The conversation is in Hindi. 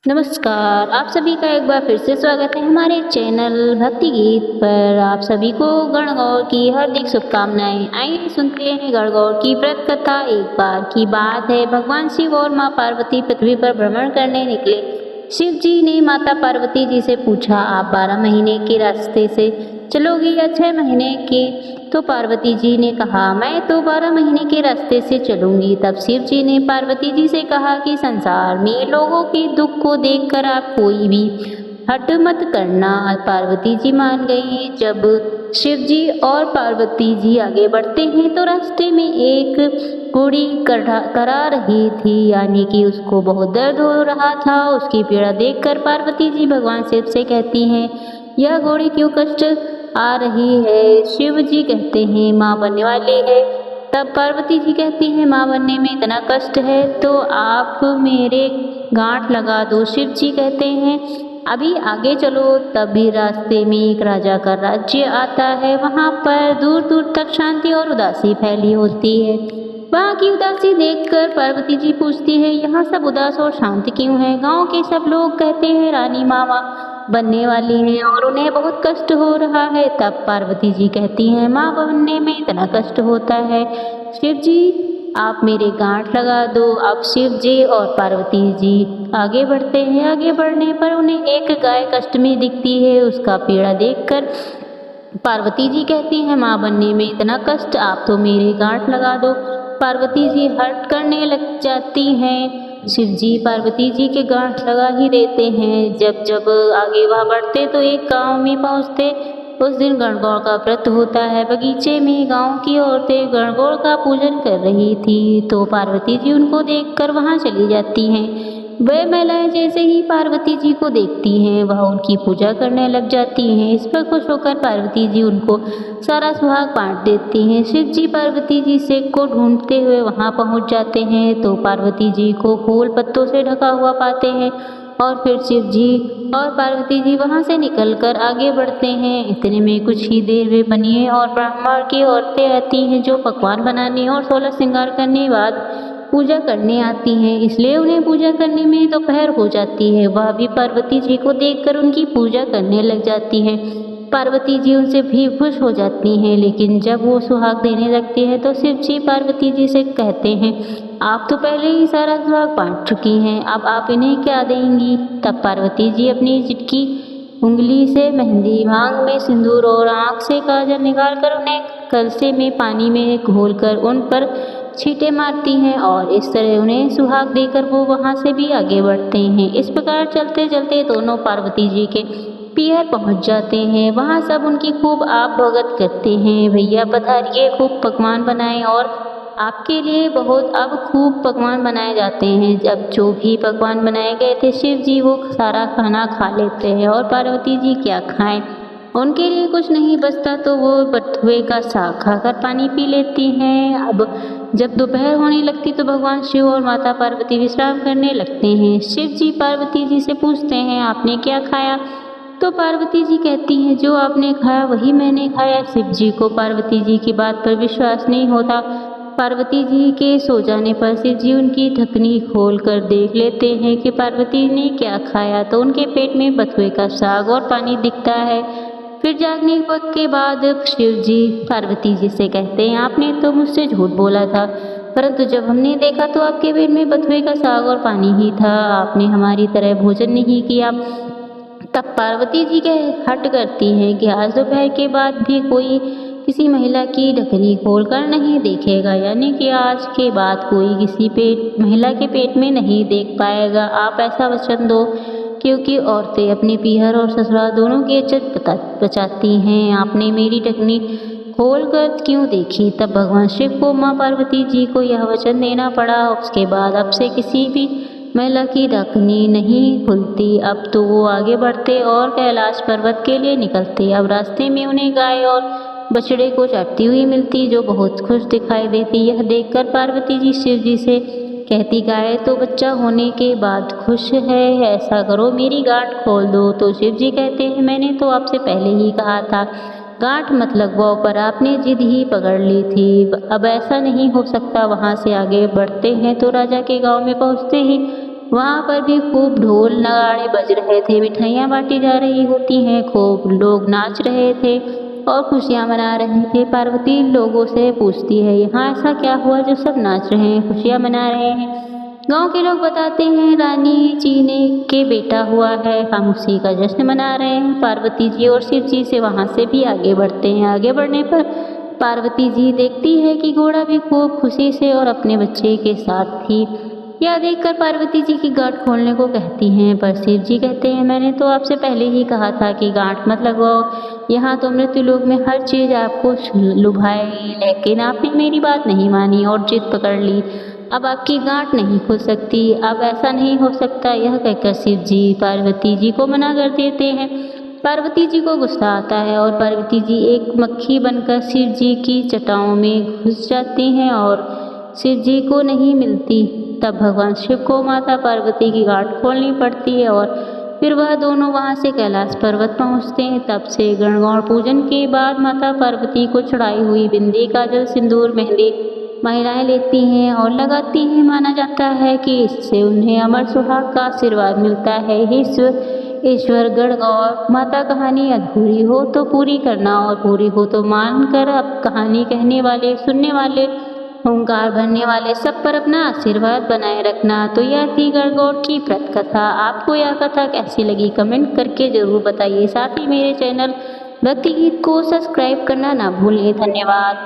नमस्कार, आप सभी का एक बार फिर से स्वागत है हमारे चैनल भक्ति गीत पर। आप सभी को गणगौर की हार्दिक शुभकामनाएं। आइए सुनते हैं गणगौर की व्रत कथा। एक बार की बात है, भगवान शिव और माँ पार्वती पृथ्वी पर भ्रमण करने निकले। शिव जी ने माता पार्वती जी से पूछा, आप 12 महीने के रास्ते से चलोगी या 6 महीने के? तो पार्वती जी ने कहा, मैं तो 12 महीने के रास्ते से चलूंगी। तब शिव जी ने पार्वती जी से कहा कि संसार में लोगों के दुख को देखकर आप कोई भी हट मत करना। पार्वती जी मान गई। जब शिव जी और पार्वती जी आगे बढ़ते हैं तो रास्ते में एक घोड़ी करा रही थी, यानी कि उसको बहुत दर्द हो रहा था। उसकी पीड़ा देखकर पार्वती जी भगवान शिव से कहती हैं, यह घोड़ी क्यों कष्ट आ रही है? शिव जी कहते हैं, माँ बनने वाली है। तब पार्वती जी कहती हैं, माँ बनने में इतना कष्ट है तो आप मेरे गांठ लगा दो। शिव जी कहते हैं, अभी आगे चलो। तभी रास्ते में एक राजा का राज्य आता है। वहाँ पर दूर दूर तक शांति और उदासी फैली होती है। वहाँ की उदासी देखकर पार्वती जी पूछती है, यहाँ सब उदास और शांत क्यों है? गांव के सब लोग कहते हैं रानी मामा बनने वाली हैं और उन्हें बहुत कष्ट हो रहा है। तब पार्वती जी कहती हैं, माँ बनने में इतना कष्ट होता है, शिव जी आप मेरे गांठ लगा दो। अब शिव जी और पार्वती जी आगे बढ़ते हैं। आगे बढ़ने पर उन्हें एक गाय कष्ट में दिखती है। उसका पीड़ा देखकर पार्वती जी कहती हैं, माँ बनने में इतना कष्ट, आप तो मेरे गांठ लगा दो। पार्वती जी हट करने लग जाती हैं। शिव जी पार्वती जी के गांठ लगा ही देते हैं। जब जब आगे वह बढ़ते तो एक गांव में पहुंचते। उस दिन गणगौर का व्रत होता है। बगीचे में गांव की औरतें गणगौर का पूजन कर रही थी, तो पार्वती जी उनको देखकर वहां चली जाती हैं। वे महिलाएं जैसे ही पार्वती जी को देखती हैं, वह उनकी पूजा करने लग जाती हैं। इस पर खुश होकर पार्वती जी उनको सारा सुहाग बांट देती हैं। शिव जी पार्वती जी से को ढूंढते हुए वहां पहुंच जाते हैं, तो पार्वती जी को फूल पत्तों से ढका हुआ पाते हैं। और फिर शिव जी और पार्वती जी वहां से निकलकर आगे बढ़ते हैं। इतने में कुछ ही देर में बनिए और ब्राह्मण की औरतें आती हैं, जो पकवान बनाने और 16 श्रृंगार करने बाद पूजा करने आती हैं। इसलिए उन्हें पूजा करने में दोपहर हो जाती है। वह भी पार्वती जी को देखकर उनकी पूजा करने लग जाती हैं। पार्वती जी उनसे भी खुश हो जाती हैं, लेकिन जब वो सुहाग देने लगते हैं तो शिव जी पार्वती जी से कहते हैं, आप तो पहले ही सारा सुहाग बांट चुकी हैं, अब आप इन्हें क्या देंगी? तब पार्वती जी अपनी चिटकी उंगली से मेहंदी, मांग में सिंदूर और आँख से काजल निकालकर उन्हें कलसे में पानी में घोलकर उन पर छींटे मारती हैं और इस तरह उन्हें सुहाग देकर वो वहाँ से भी आगे बढ़ते हैं। इस प्रकार चलते चलते दोनों पार्वती जी के पीहर पहुँच जाते हैं। वहाँ सब उनकी खूब आप भगत करते हैं। भैया पधारिए, खूब पकवान बनाए और आपके लिए बहुत अब खूब पकवान बनाए जाते हैं। जब जो भी पकवान बनाए गए थे, शिव जी वो सारा खाना खा लेते हैं और पार्वती जी क्या खाएं, उनके लिए कुछ नहीं बचता तो वो बथुए का साग खाकर पानी पी लेती हैं। अब जब दोपहर होने लगती तो भगवान शिव और माता पार्वती विश्राम करने लगते हैं। शिव जी पार्वती जी से पूछते हैं, आपने क्या खाया? तो पार्वती जी कहती हैं, जो आपने खाया वही मैंने खाया। शिव जी को पार्वती जी की बात पर विश्वास नहीं होता। पार्वती जी के सो जाने पर शिव जी उनकी ढकनी खोल कर देख लेते हैं कि पार्वती ने क्या खाया, तो उनके पेट में बथुए का साग और पानी दिखता है। फिर जागने के बाद शिव जी पार्वती जी से कहते हैं, आपने तो मुझसे झूठ बोला था, परंतु जब हमने देखा तो आपके पेट में बथुए का साग और पानी ही था, आपने हमारी तरह भोजन नहीं किया। तब पार्वती जी के हट करती हैं कि आज दोपहर के बाद भी कोई किसी महिला की ढकनी खोलकर नहीं देखेगा, यानी कि आज के बाद कोई किसी महिला के पेट में नहीं देख पाएगा। आप ऐसा वचन दो, क्योंकि औरतें अपने पीहर और ससुराल दोनों की इज्जत बचाती हैं। आपने मेरी ढकनी खोल कर क्यों देखी? तब भगवान शिव को माँ पार्वती जी को यह वचन देना पड़ा। उसके बाद अब से किसी भी महिला की ढकनी नहीं खुलती। अब तो वो आगे बढ़ते और कैलाश पर्वत के लिए निकलते। अब रास्ते में उन्हें गाय और बछड़े को चढ़ती हुई मिलती, जो बहुत खुश दिखाई देती। यह देखकर पार्वती जी शिव जी से कहती, गाय तो बच्चा होने के बाद खुश है, ऐसा करो मेरी गांठ खोल दो। तो शिव जी कहते हैं, मैंने तो आपसे पहले ही कहा था गांठ मत लगवाओ, पर आपने जिद ही पकड़ ली थी। अब ऐसा नहीं हो सकता। वहाँ से आगे बढ़ते हैं तो राजा के गांव में पहुँचते ही वहाँ पर भी खूब ढोल नगाड़े बज रहे थे, मिठाइयाँ बांटी जा रही होती हैं, खूब लोग नाच रहे थे और खुशियाँ मना रहे थे। पार्वती लोगों से पूछती है, यहाँ ऐसा क्या हुआ जो सब नाच रहे हैं, खुशियाँ मना रहे हैं? गांव के लोग बताते हैं, रानी जी ने के बेटा हुआ है, हम उसी का जश्न मना रहे हैं। पार्वती जी और शिव जी से वहाँ से भी आगे बढ़ते हैं। आगे बढ़ने पर पार्वती जी देखती है कि घोड़ा भी खूब खुशी से और अपने बच्चे के साथ थी। यह देखकर पार्वती जी की गांठ खोलने को कहती हैं, पर शिव जी कहते हैं, मैंने तो आपसे पहले ही कहा था कि गांठ मत लगवाओ। यहाँ तो मृत्युलोक में हर चीज आपको लुभाएगी, लेकिन आपने मेरी बात नहीं मानी और जिद पकड़ ली। अब आपकी गांठ नहीं खुल सकती, अब ऐसा नहीं हो सकता। यह कहकर शिव जी पार्वती जी को मना कर देते हैं। पार्वती जी को गुस्सा आता है और पार्वती जी एक मक्खी बनकर शिव जी की जटाओं में घुस जाती हैं और शिव जी को नहीं मिलती। तब भगवान शिव को माता पार्वती की गांठ खोलनी पड़ती है और फिर वह दोनों वहां से कैलाश पर्वत पहुंचते हैं। तब से गणगौर पूजन के बाद माता पार्वती को चढ़ाई हुई बिंदी, काजल, सिंदूर, मेहंदी महिलाएं लेती हैं और लगाती हैं। माना जाता है कि इससे उन्हें अमर सुहाग का आशीर्वाद मिलता है। ईश्वर गणगौर माता कहानी अधूरी हो तो पूरी करना और पूरी हो तो मान कर अब कहानी कहने वाले, सुनने वाले, ओंकार भरने वाले सब पर अपना आशीर्वाद बनाए रखना। तो यह थी गणगौर की व्रत कथा। आपको यह कथा कैसी लगी कमेंट करके जरूर बताइए। साथ ही मेरे चैनल भक्ति गीत को सब्सक्राइब करना ना भूलें। धन्यवाद।